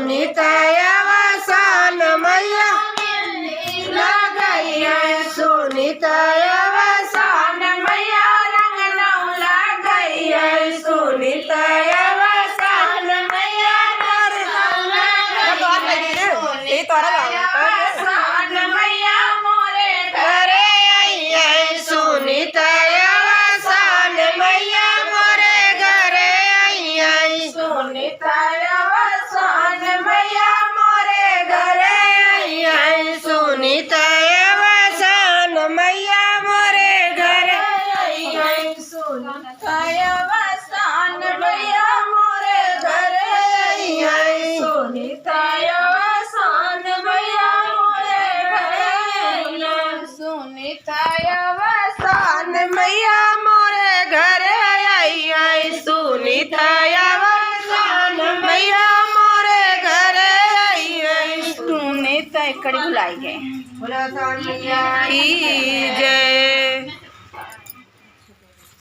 सुनीताया वसान मैया लगाई है सुनीताया वसान मैया रंग नौ लगाई है सुनीताया वसान मैया रंग नौ लगाई वसान मैया मोरे घरे आई है सुनीताया वसान मैया मोरे घरे आई है सुनीताया वसान मैया मोरे घरे आई है सुनीताया वसान मैया मोरे घरे आई है सुनीताया वसान मैया मोरे घरे आई है सुनीताया वसान मैया मोरे घरे आई है सुनीताया वसान मैया मोरे घरे आई है सुनीताया वसान मैया मोरे घरे आई है सुनीता इकड़ी बुलाई गए। बोला जय।